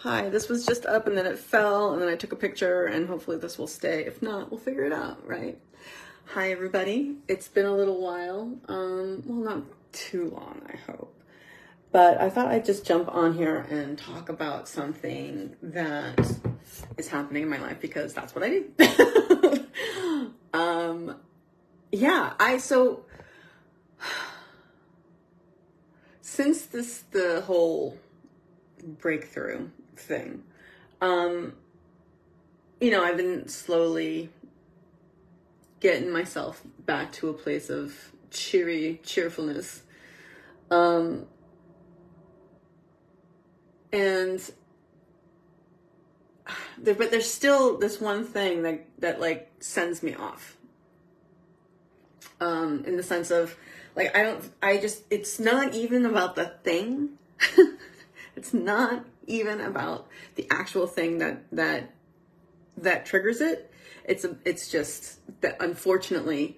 Hi, this was just up and then it fell and then I took a picture and hopefully this will stay. If not, we'll figure it out, right? Hi, everybody. It's been a little while. Well, not too long, I hope. But I thought I'd just jump on here and talk about something that is happening in my life because that's what I do. So since the whole breakthrough thing, I've been slowly getting myself back to a place of cheerfulness. And there's still this one thing that like sends me off. In the sense of like, it's not even about the thing. It's not even about the actual thing that triggers it. It's just that unfortunately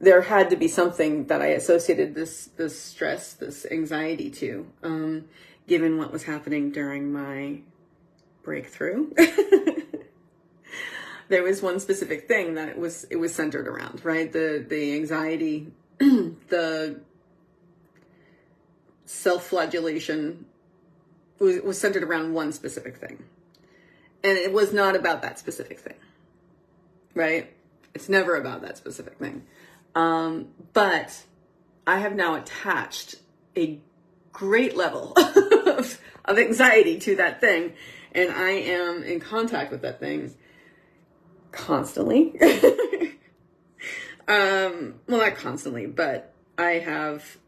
there had to be something that I associated this stress, this anxiety to, given what was happening during my breakthrough. There was one specific thing that it was centered around, right? The anxiety, the self-flagellation was centered around one specific thing. And it was not about that specific thing, right? It's never about that specific thing. But I have now attached a great level of anxiety to that thing. And I am in contact with that thing constantly. Well, not constantly, but I have,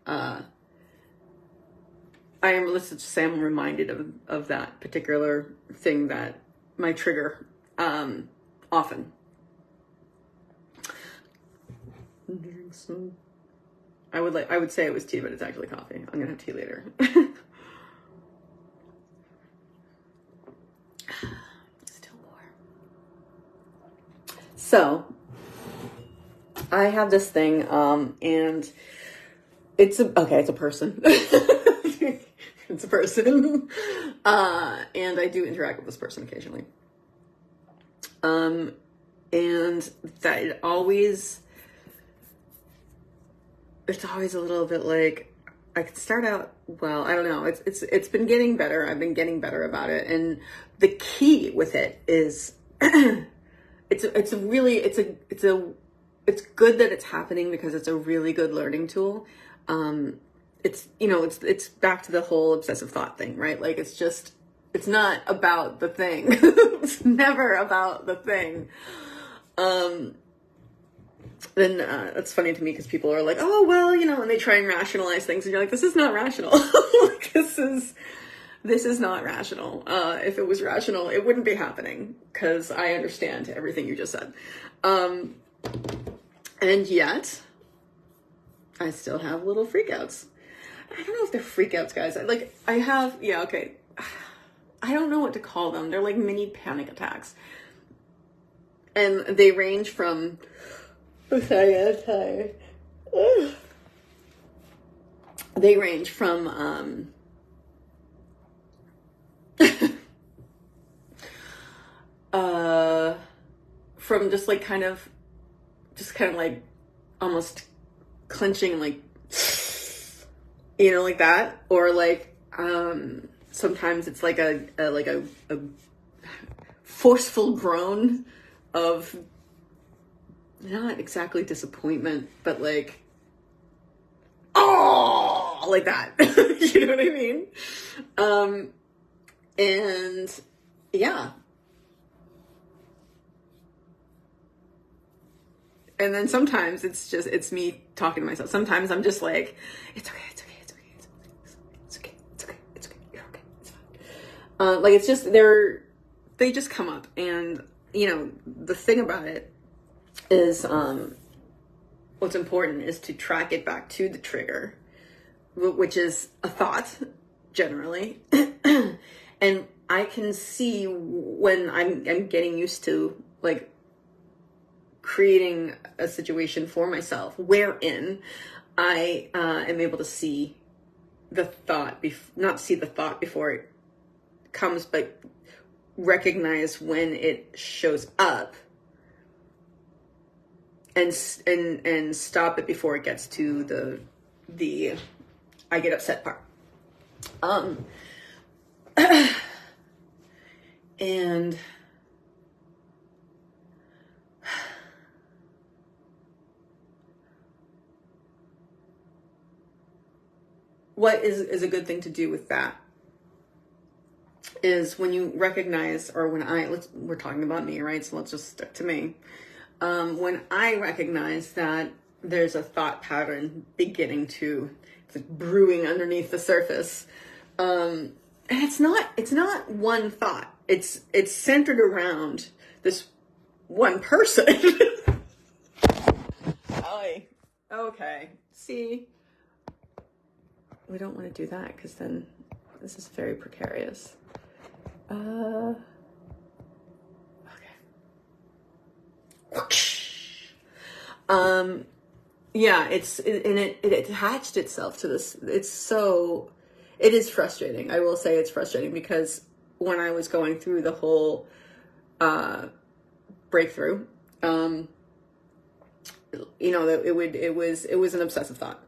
let's just say I'm reminded of that particular thing that my trigger, often. I would say it was tea, but it's actually coffee. I'm gonna have tea later. Still more. So I have this thing, and it's a person. It's a person. And I do interact with this person occasionally. And that it's always a little bit like, I could start out, well, I don't know. It's been getting better. I've been getting better about it. And the key with it is, it's good that it's happening because it's a really good learning tool. It's back to the whole obsessive thought thing, right? Like, it's not about the thing. It's never about the thing. Then that's funny to me because people are like, oh, well, and they try and rationalize things and you're like, this is not rational. Like, this is not rational. If it was rational, it wouldn't be happening because I understand everything you just said. And yet I still have little freakouts. I don't know if they're freakouts, guys. Okay. I don't know what to call them. They're like mini panic attacks. And they range from, I'm tired. They range from, from just kind of like almost clenching, like, like that, or like, sometimes it's like a forceful groan of not exactly disappointment, but like, oh, like that. You know what I mean? And yeah. And then sometimes it's me talking to myself. Sometimes I'm just like, it's okay. You're okay. It's fine. Like, it's just, they just come up. And, the thing about it is, what's important is to track it back to the trigger, which is a thought, generally. And I can see when I'm getting used to, like, creating a situation for myself wherein I am able to see the thought, not see the thought before comes, but recognize when it shows up and stop it before it gets to the I get upset part. And what is a good thing to do with that is when you recognize, or when we're talking about me, right? So let's just stick to me. When I recognize that there's a thought pattern beginning to, it's like brewing underneath the surface, and it's not one thought. It's centered around this one person. Okay. See, we don't want to do that because then this is very precarious. Okay. Yeah, it attached itself to this. It is frustrating. I will say it's frustrating because when I was going through the whole breakthrough, it was an obsessive thought,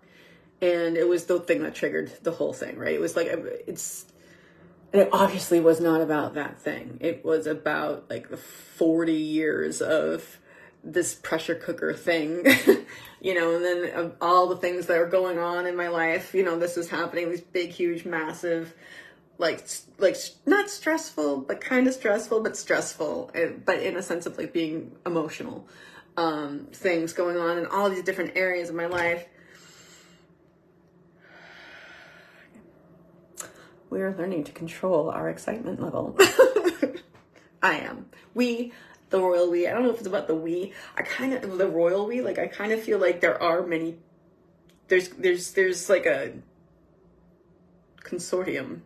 and it was the thing that triggered the whole thing, right? It was like it obviously was not about that thing. It was about like the 40 years of this pressure cooker thing, and then all the things that are going on in my life, this is happening, these big, huge, massive, like not stressful, but kind of stressful, but stressful, but in a sense of like being emotional, things going on in all these different areas of my life. We are learning to control our excitement level. I am. The royal we. I don't know if it's about the we. The royal we. Like I kind of feel like there are many. There's like a consortium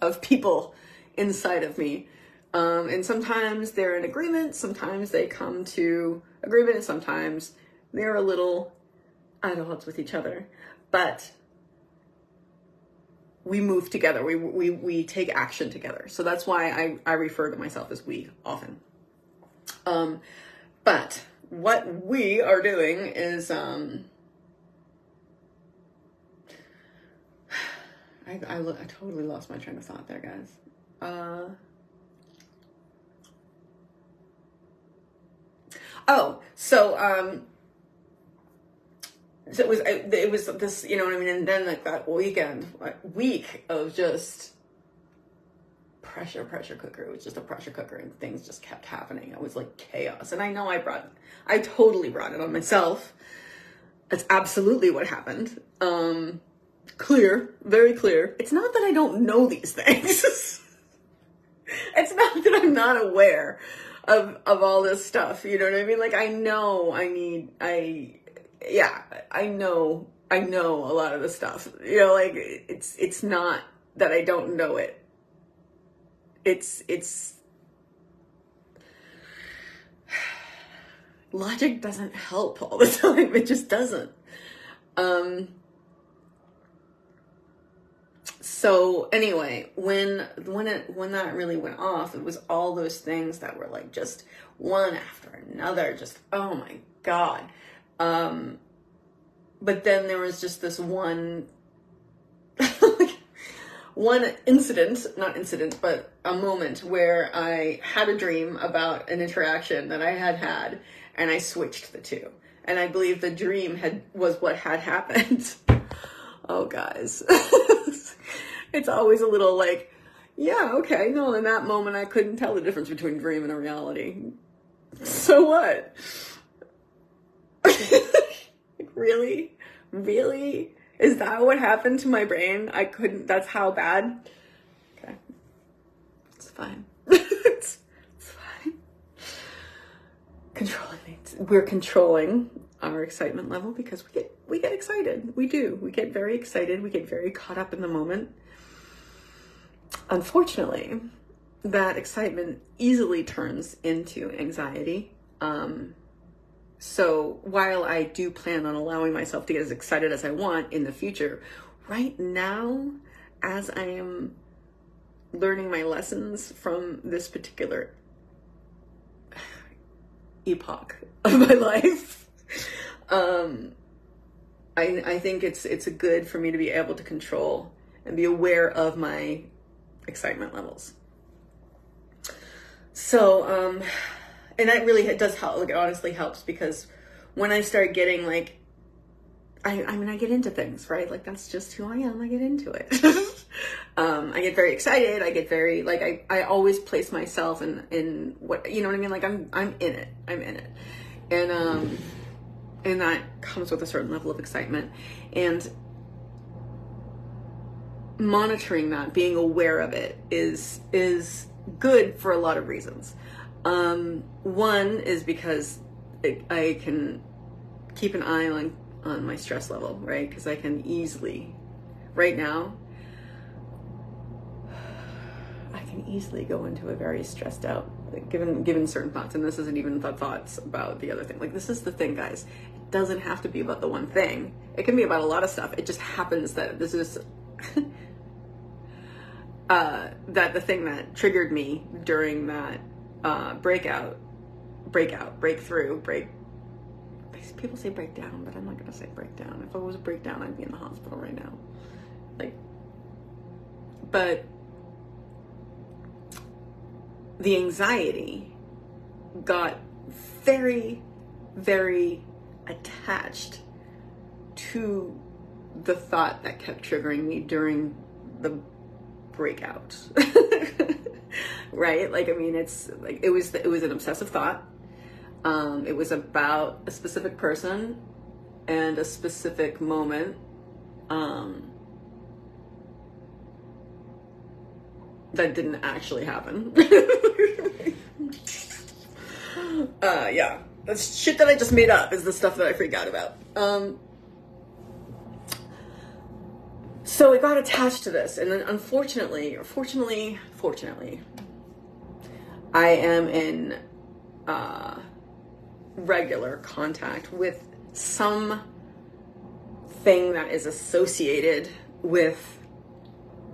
of people inside of me, and sometimes they're in agreement. Sometimes they come to agreement, and sometimes they're a little at odds with each other. But we move together. We take action together. So that's why I refer to myself as we often. But what we are doing is, I totally lost my train of thought there, guys. So it was this, you know what I mean? And then like that week of just pressure cooker. It was just a pressure cooker and things just kept happening. It was like chaos. And I know I totally brought it on myself. That's absolutely what happened. Clear, very clear. It's not that I don't know these things. It's not that I'm not aware of all this stuff. You know what I mean? Like I know I know a lot of the stuff, like it's not that I don't know it. It's logic doesn't help all the time. It just doesn't. So anyway, when that really went off, it was all those things that were like just one after another, just, oh my God. But then there was just this one but a moment where I had a dream about an interaction that I had, and I switched the two. And I believe the dream was what had happened. Oh, guys. It's always a little like, yeah, okay, no, in that moment I couldn't tell the difference between dream and a reality. So what? Really? Really? Is that what happened to my brain? That's how bad? Okay. It's fine. It's fine. Controlling things. We're controlling our excitement level because we get excited. We do. We get very excited. We get very caught up in the moment. Unfortunately, that excitement easily turns into anxiety. So while I do plan on allowing myself to get as excited as I want in the future, right now, as I am learning my lessons from this particular epoch of my life. I think it's good for me to be able to control and be aware of my excitement levels. So, and that really does help. Like, it honestly helps, because when I start getting like, I mean, I get into things, right? Like, that's just who I am. I get into it. I get very excited. I get very, like, I always place myself in what, you know what I mean? Like, I'm in it. I'm in it. And that comes with a certain level of excitement. And monitoring that, being aware of it is good for a lot of reasons. One is because I can keep an eye on my stress level, right? Because I can easily, right now, I can easily go into a very stressed out, like, given certain thoughts. And this isn't even thoughts about the other thing. Like, this is the thing, guys. It doesn't have to be about the one thing. It can be about a lot of stuff. It just happens that this is that the thing that triggered me during that breakthrough. People say breakdown, but I'm not gonna say breakdown. If I was a breakdown, I'd be in the hospital right now. Like, but the anxiety got very, very attached to the thought that kept triggering me during the breakout. Right? Like, I mean, it's like, it was an obsessive thought. It was about a specific person and a specific moment. That didn't actually happen. Yeah. That's shit that I just made up is the stuff that I freak out about. So it got attached to this, and then fortunately, I am in regular contact with some thing that is associated with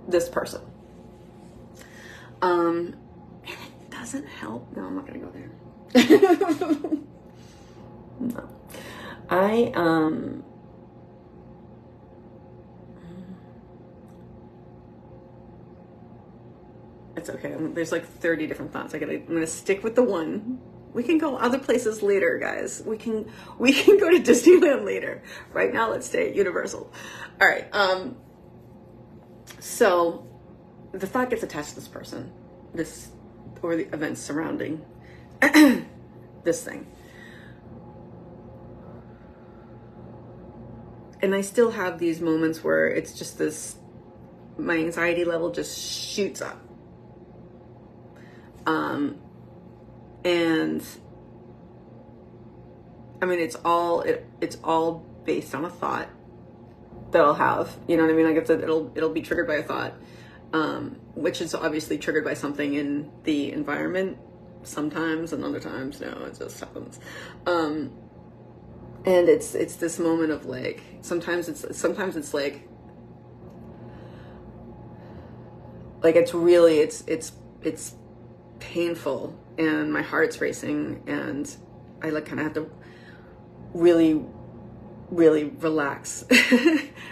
this person. And it doesn't help. No, I'm not gonna go there. No. It's okay. There's like 30 different thoughts. I'm gonna stick with the one. We can go other places later, guys. We can go to Disneyland later. Right now, let's stay at Universal. All right. So the thought gets attached to this person, or the events surrounding this thing. And I still have these moments where it's just my anxiety level just shoots up. And I mean, it's all based on a thought that I'll have, you know what I mean? Like, it'll be triggered by a thought, which is obviously triggered by something in the environment sometimes, and other times, no, it just happens. And it's this moment of like, sometimes it's like it's really, it's painful, and my heart's racing, and I like kind of have to really, really relax.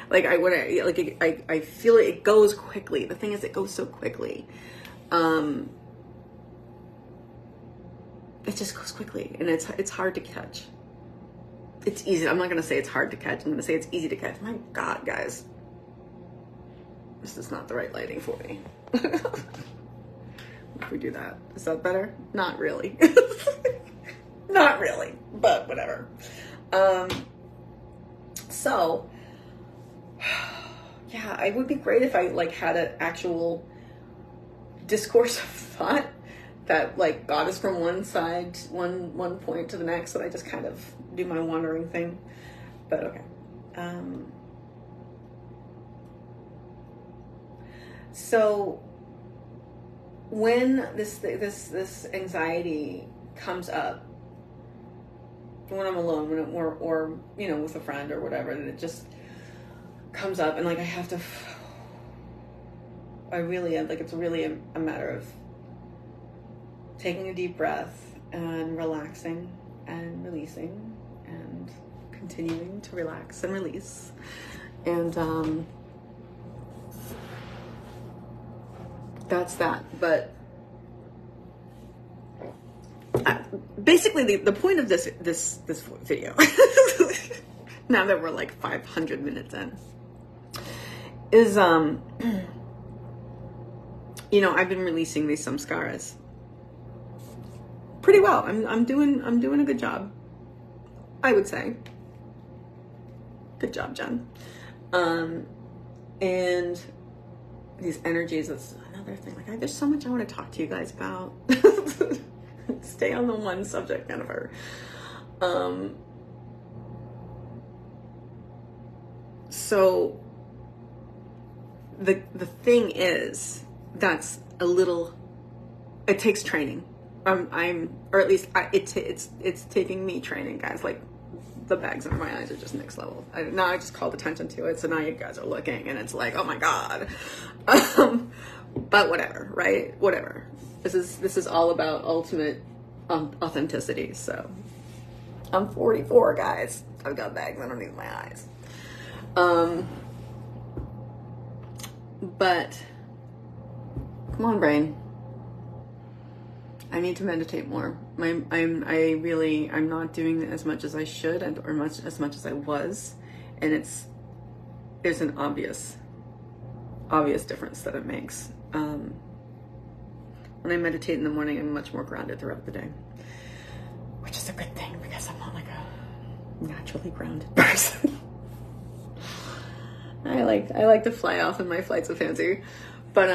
Like, I feel it goes quickly. The thing is, it goes so quickly. It just goes quickly, and it's hard to catch. It's easy. I'm not going to say it's hard to catch. I'm going to say it's easy to catch. My God, guys. This is not the right lighting for me. If we do that, is that better? Not really. Not really, but whatever. So, yeah, it would be great if I had an actual discourse of thought that got us from one side, one point to the next, and I just kind of do my wandering thing. But okay. So when this anxiety comes up, when I'm alone, or with a friend or whatever, and it just comes up, and I I really am. Like, it's really a matter of taking a deep breath and relaxing and releasing and continuing to relax and release. And that's that. But basically the point of this video, now that we're like 500 minutes in, is you know, I've been releasing these samskaras pretty well. I'm doing a good job, I would say. Good job, Jen. And these energies, that's another thing. Like, there's so much I want to talk to you guys about. Stay on the one subject, Jennifer. So the thing is, that's a little, it takes training. Or at least it's taking me training, guys. Like, the bags under my eyes are just next level. Now I just called attention to it, so now you guys are looking, and it's like, oh my god. But whatever, right? Whatever. This is all about ultimate authenticity. So I'm 44, guys. I've got bags underneath my eyes. But come on, brain. I need to meditate more. I'm not doing as much as I should, or as much as I was, and there's an obvious difference that it makes. When I meditate in the morning, I'm much more grounded throughout the day, which is a good thing because I'm not like a naturally grounded person. I like to fly off in my flights of fancy, but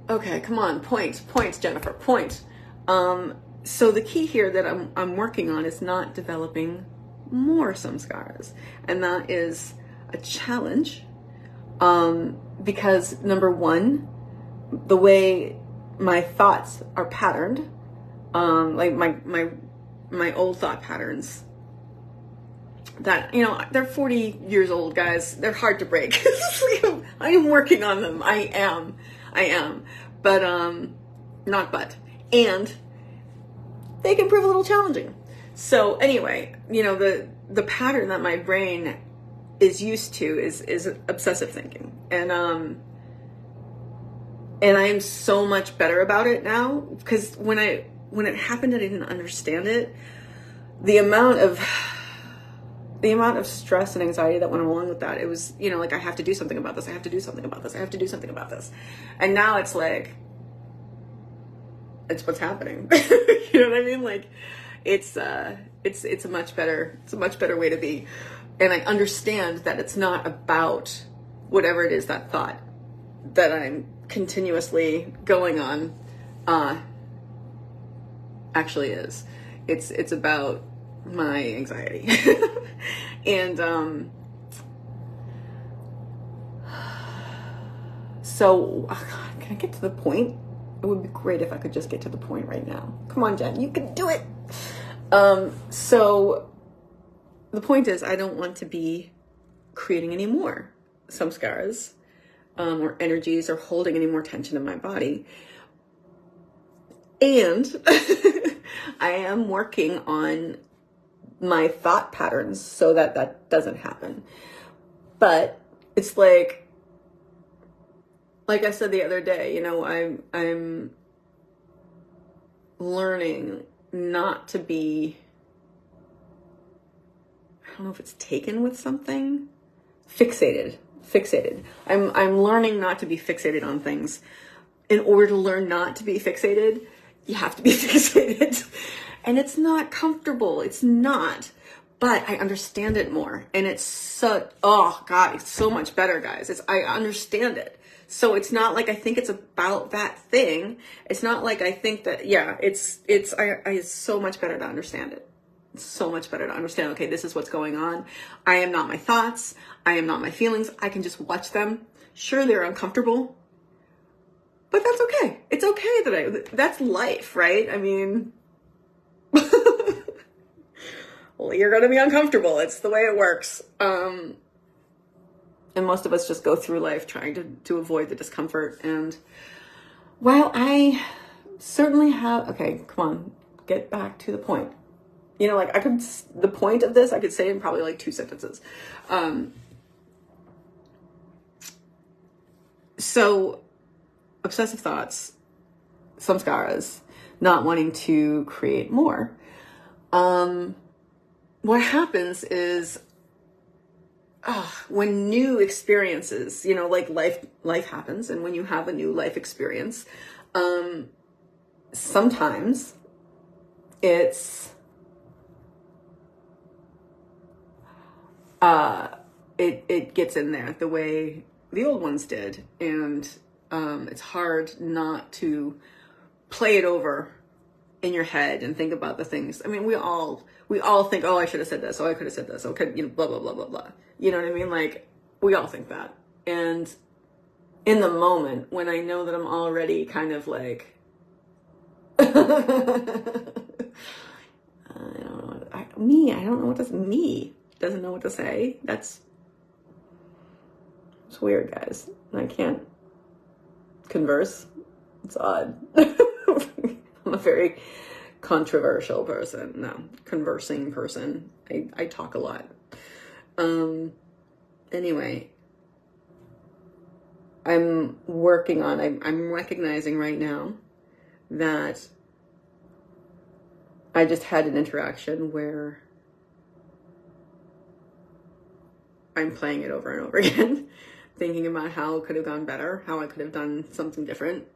okay, come on, point, Jennifer, point. So the key here that I'm working on is not developing more samskaras, and that is a challenge. Because number one, the way my thoughts are patterned, like my old thought patterns, that, you know, they're 40 years old, guys. They're hard to break. I am working on them. I am. But, and they can prove a little challenging. So anyway, you know, the pattern that my brain is used to is obsessive thinking. And I am so much better about it now, because when it happened and I didn't understand it, the amount of stress and anxiety that went along with that, it was, you know, like, I have to do something about this. I have to do something about this. I have to do something about this. And now it's like, it's what's happening. You know what I mean? Like, it's a much better way to be. And I understand that it's not about whatever it is that thought that I'm continuously going on actually is. It's about my anxiety. And so, oh God, can I get to the point? It would be great if I could just get to the point right now. Come on, Jen, you can do it. So the point is, I don't want to be creating any more samskaras, or energies, or holding any more tension in my body. And I am working on my thought patterns so that doesn't happen. But it's like I said the other day, you know, I'm learning not to be, I don't know if it's taken with something, fixated. I'm learning not to be fixated on things. In order to learn not to be fixated, you have to be fixated. And it's not comfortable. It's not. But I understand it more. And it's so, oh God, it's so much better, guys. I understand it. So it's not like I think it's about that thing. It's not like I think that, yeah, it's so much better to understand it. It's so much better to understand, okay, this is what's going on. I am not my thoughts. I am not my feelings. I can just watch them. Sure, they're uncomfortable, but that's okay. It's okay that's life, right? I mean, well, you're going to be uncomfortable. It's the way it works. And And most of us just go through life trying to avoid the discomfort. And while I certainly have, okay, come on, get back to the point. You know, like the point of this, I could say in probably like 2 sentences. So obsessive thoughts, samskaras, not wanting to create more. What happens is when new experiences, you know, like life happens, and when you have a new life experience, sometimes it's it gets in there the way the old ones did, and it's hard not to play it over in your head and think about the things. I mean, we all think, oh, I should have said this, oh, I could have said this, okay, you know, blah blah blah blah blah. You know what I mean? Like, we all think that. And in the moment, when I know that I'm already kind of like I don't know what to me doesn't know what to say. It's weird, guys. I can't converse. It's odd. I'm a very controversial person. No, conversing person. I talk a lot. Anyway, I'm recognizing right now that I just had an interaction where I'm playing it over and over again, thinking about how it could have gone better, how I could have done something different.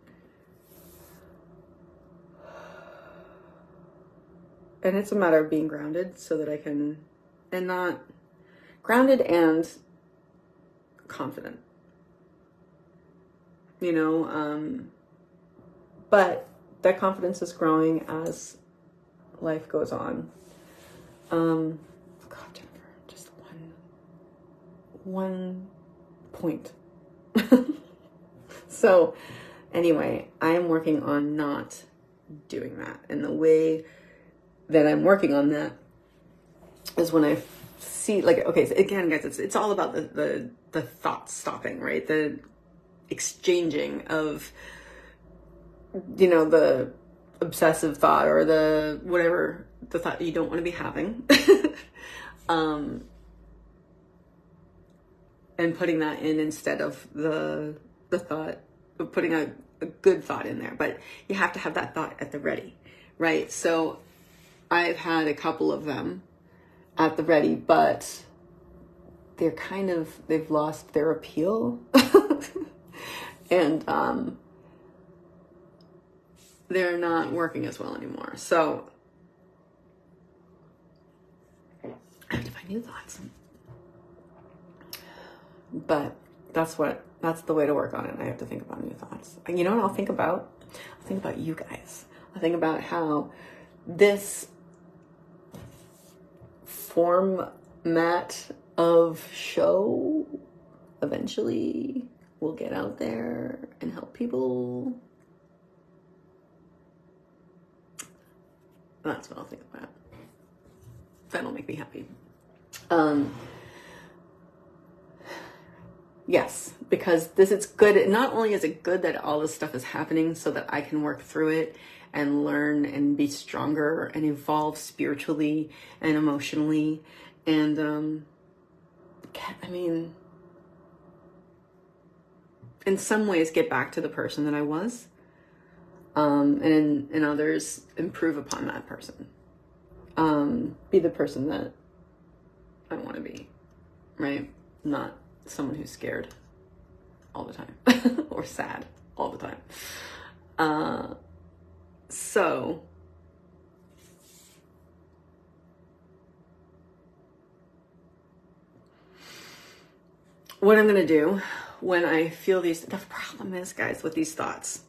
And it's a matter of being grounded so that I can, and not grounded and confident, you know, but that confidence is growing as life goes on. God, Jennifer, just one point. So anyway, I am working on not doing that. And the way that I'm working on that is when I see, like, okay, so again, guys, it's all about the thought stopping, right? The exchanging of, you know, the obsessive thought or the whatever, the thought that you don't want to be having. And putting that in instead of the thought of putting a good thought in there. But you have to have that thought at the ready, right? So I've had a couple of them at the ready, but they've lost their appeal. And they're not working as well anymore. So I have to find new thoughts. But that's the way to work on it. I have to think about new thoughts. And you know what I'll think about? I'll think about you guys. I'll think about how this format of show eventually will get out there and help people. That's what I'll think about. That'll make me happy. Yes, because this is good. Not only is it good that all this stuff is happening so that I can work through it and learn and be stronger and evolve spiritually and emotionally. And, I mean, in some ways get back to the person that I was. And in others, improve upon that person. Be the person that I want to be, right? Not someone who's scared all the time or sad all the time. So what I'm going to do when I feel the problem is, guys, with these thoughts,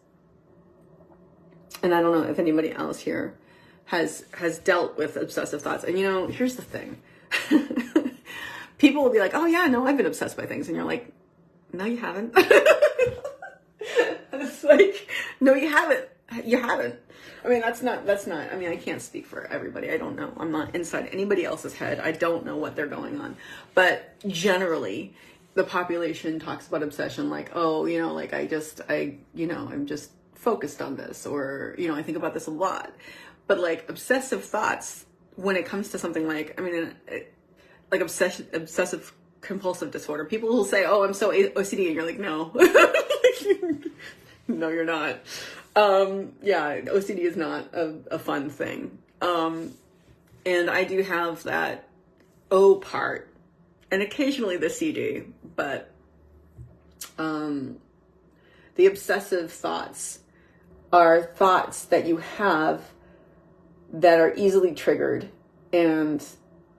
and I don't know if anybody else here has dealt with obsessive thoughts. And, you know, here's the thing. People will be like, oh yeah, no, I've been obsessed by things. And you're like, no, you haven't. It's like, no, you haven't. You haven't. I mean, that's not, I mean, I can't speak for everybody. I don't know. I'm not inside anybody else's head. I don't know what they're going on. But generally, the population talks about obsession like, oh, like I'm just focused on this, or, I think about this a lot. But like obsessive thoughts, when it comes to something like, like obsessive compulsive disorder, people will say, oh, I'm so OCD, and you're like, no. No, you're not. Yeah, OCD is not a fun thing. And I do have that O part, and occasionally the CD, but the obsessive thoughts are thoughts that you have that are easily triggered and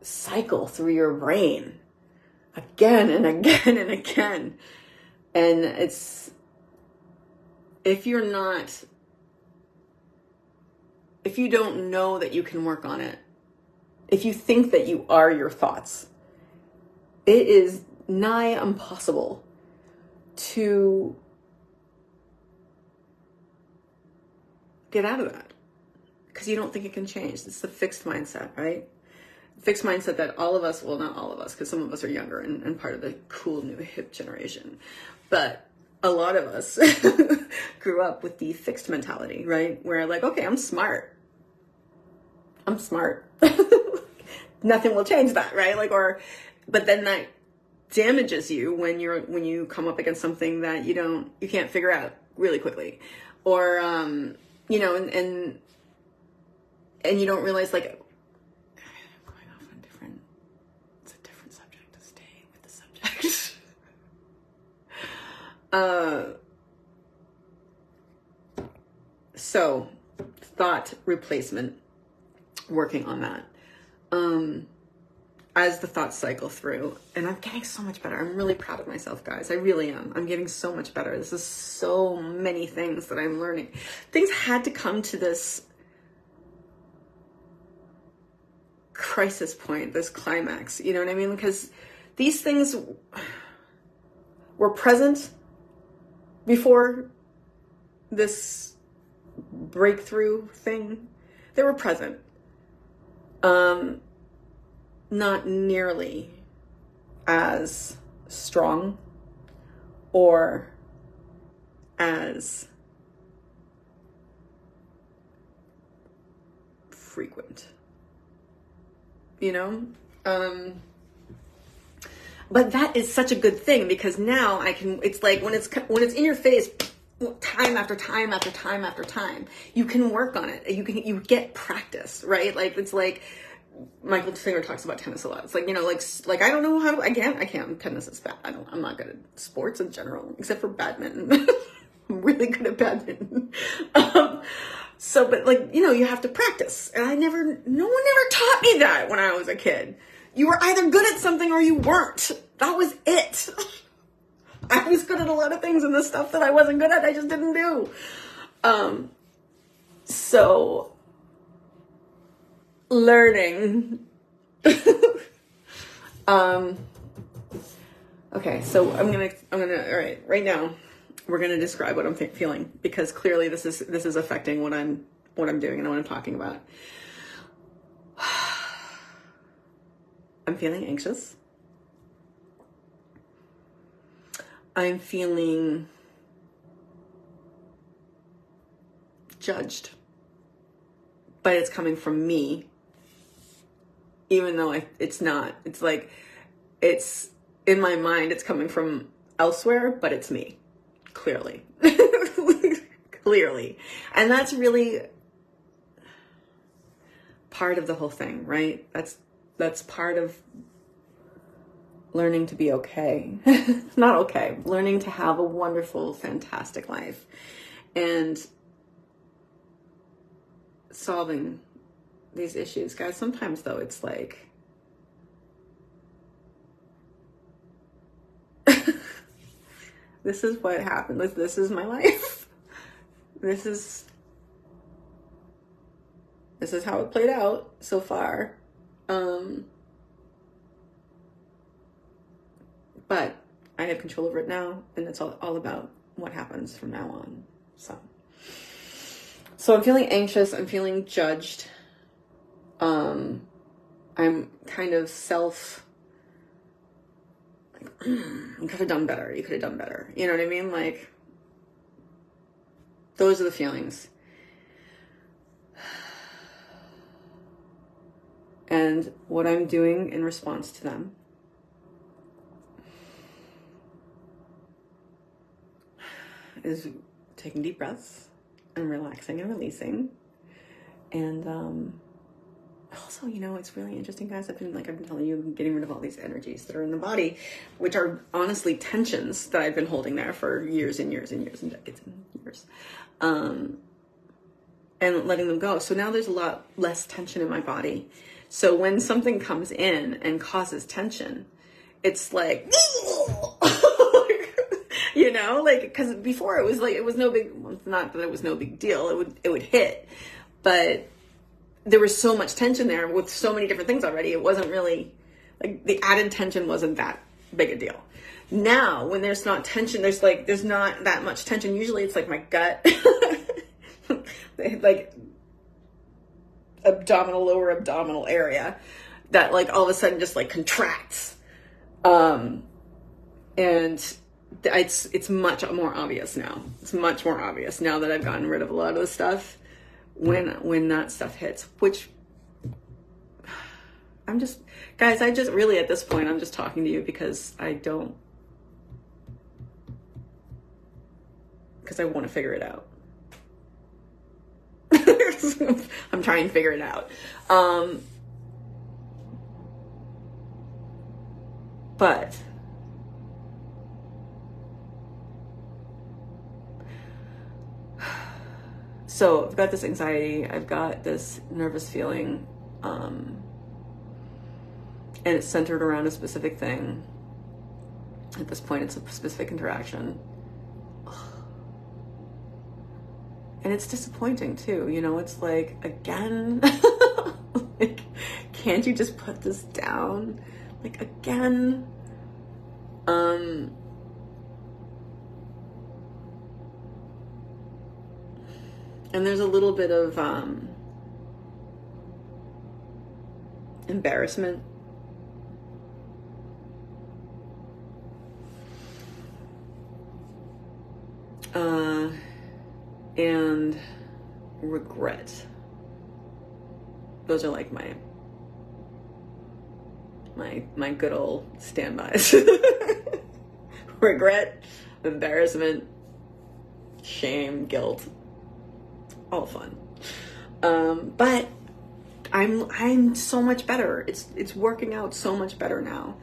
cycle through your brain again and again and again. And it's, if you don't know that you can work on it, if you think that you are your thoughts, it is nigh impossible to get out of that, because you don't think it can change. It's the fixed mindset, right? Fixed mindset that all of us, well, not all of us, because some of us are younger and part of the cool new hip generation, but a lot of us grew up with the fixed mentality, right? Where like, okay, I'm smart. Nothing will change that, right? Like, but then that damages you when you come up against something that you can't figure out really quickly, or and you don't realize, like, I'm going off on it's a different subject, to stay with the subject. So thought replacement, working on that. As the thoughts cycle through, and I'm getting so much better. I'm really proud of myself, guys. I really am. I'm getting so much better. This is so many things that I'm learning. Things had to come to this crisis point, this climax, you know what I mean? Because these things were present before this breakthrough thing. They were present. Not nearly as strong or as frequent, but that is such a good thing, because now it's like when it's in your face time after time after time after time, you can work on it. You get practice, right? Like, it's like Michael Singer talks about tennis a lot. It's like, like I don't know how to, I can't, tennis is bad. I'm not good at sports in general, except for badminton. I'm really good at badminton. So, but like, you have to practice. And no one ever taught me that when I was a kid. You were either good at something or you weren't. That was it. I was good at a lot of things, and the stuff that I wasn't good at, I just didn't do. So learning. Okay, so I'm gonna, all right now, we're gonna describe what I'm feeling, because clearly this is affecting what I'm doing and what I'm talking about. I'm feeling anxious. I'm feeling judged, but it's coming from me, even though it's not. It's like, it's in my mind, it's coming from elsewhere, but it's me, clearly. Clearly. And that's really part of the whole thing, right? That's part of learning to be okay. Not okay. Learning to have a wonderful, fantastic life. And solving these issues. Guys, sometimes though, it's like, this is what happened. This is my life. This is how it played out so far. But I have control over it now, and it's all about what happens from now on. So I'm feeling anxious. I'm feeling judged. I'm kind of you could have done better. You could have done better. You know what I mean? Like, those are the feelings. And what I'm doing in response to them is taking deep breaths and relaxing and releasing. And also, you know, it's really interesting, guys. I've been telling you, I'm getting rid of all these energies that are in the body, which are honestly tensions that I've been holding there for years and years and years and decades and years. And letting them go. So now there's a lot less tension in my body. So when something comes in and causes tension, it's like, you know, like, because before it was like, it was no big, well, it's not that it was no big deal. It would hit, but there was so much tension there with so many different things already. It wasn't really like the added tension wasn't that big a deal. Now, when there's not tension, there's not that much tension. Usually it's like my gut, like lower abdominal area that like all of a sudden just like contracts. And it's much more obvious now. It's much more obvious now that I've gotten rid of a lot of the stuff when that stuff hits, which I just really at this point, I'm just talking to you because I want to figure it out. I'm trying to figure it out. But so I've got this anxiety, I've got this nervous feeling, and it's centered around a specific thing. At this point, it's a specific interaction. And it's disappointing too, you know, it's like, again, like, can't you just put this down? Like, again, and there's a little bit of, embarrassment. And regret. Those are like my good old standbys. Regret, embarrassment, shame, guilt, all fun. But I'm so much better. It's working out so much better now.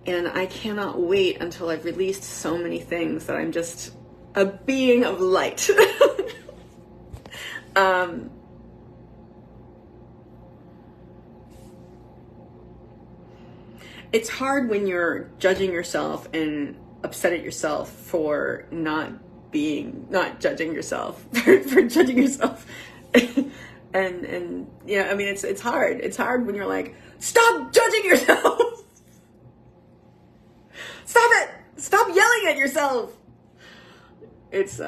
And I cannot wait until I've released so many things that I'm just a being of light. It's hard when you're judging yourself and upset at yourself for not judging yourself, for judging yourself. and yeah, I mean, it's hard. It's hard when you're like, stop judging yourself. Stop it. Stop yelling at yourself. It's,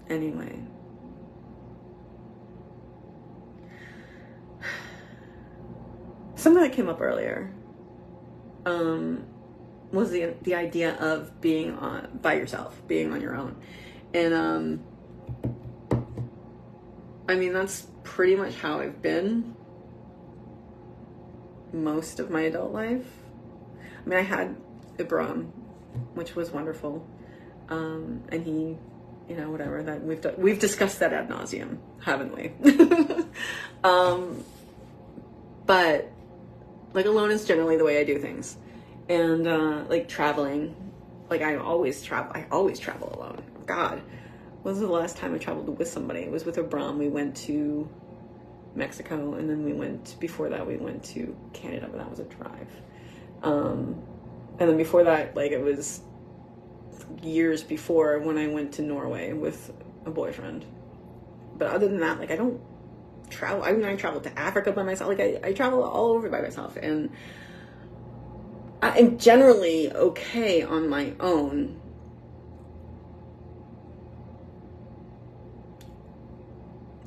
Anyway. Something that came up earlier, was the idea of being by yourself, being on your own. And, I mean, that's pretty much how I've been most of my adult life. I mean, I had Ibram, which was wonderful. And he, you know, whatever, that we've discussed that ad nauseum, haven't we? But like, alone is generally the way I do things. And, like, traveling, like, I always travel alone. God, when was the last time I traveled with somebody? It was with Ibram. We went to Mexico, and then before that we went to Canada, but that was a drive. And then before that, like, it was years before when I went to Norway with a boyfriend. But other than that, like, I don't travel. I mean, I traveled to Africa by myself. Like, I travel all over by myself, and I'm generally okay on my own.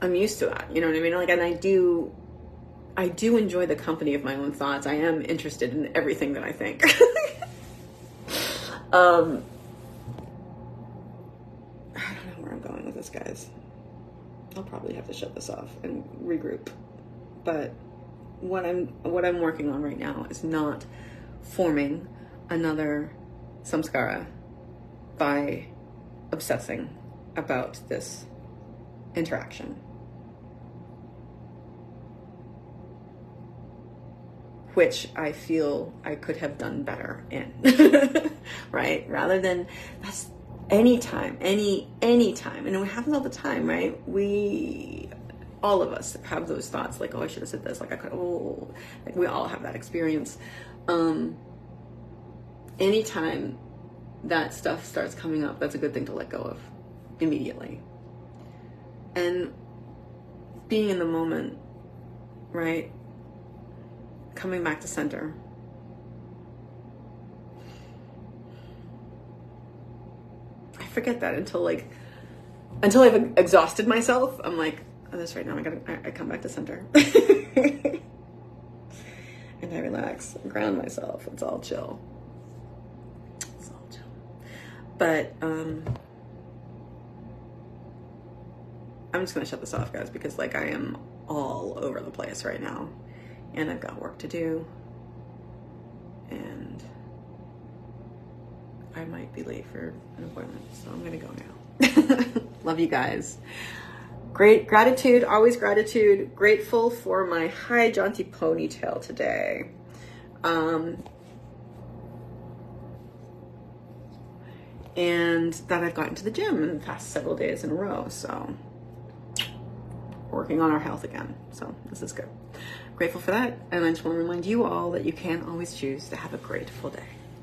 I'm used to that, you know what I mean? Like, and I do enjoy the company of my own thoughts. I am interested in everything that I think. I don't know where I'm going with this, guys. I'll probably have to shut this off and regroup. But what I'm working on right now is not forming another samskara by obsessing about this interaction, which I feel I could have done better in. Right? Rather than, that's anytime, anytime, and it happens all the time, right? All of us have those thoughts, like, oh, I should have said this, like I could, oh, like we all have that experience. Anytime that stuff starts coming up, that's a good thing to let go of immediately. And being in the moment, right? Coming back to center. I forget that until I've exhausted myself. I'm like, oh, this right now, I come back to center. And I relax, ground myself. It's all chill. It's all chill. But I'm just gonna shut this off, guys, because like I am all over the place right now, and I've got work to do, and I might be late for an appointment, so I'm gonna go now. Love you guys. Great gratitude, always gratitude. Grateful for my high jaunty ponytail today. And that I've gotten to the gym in the past several days in a row. So working on our health again. So this is good. Grateful for that. And I just want to remind you all that you can always choose to have a grateful day.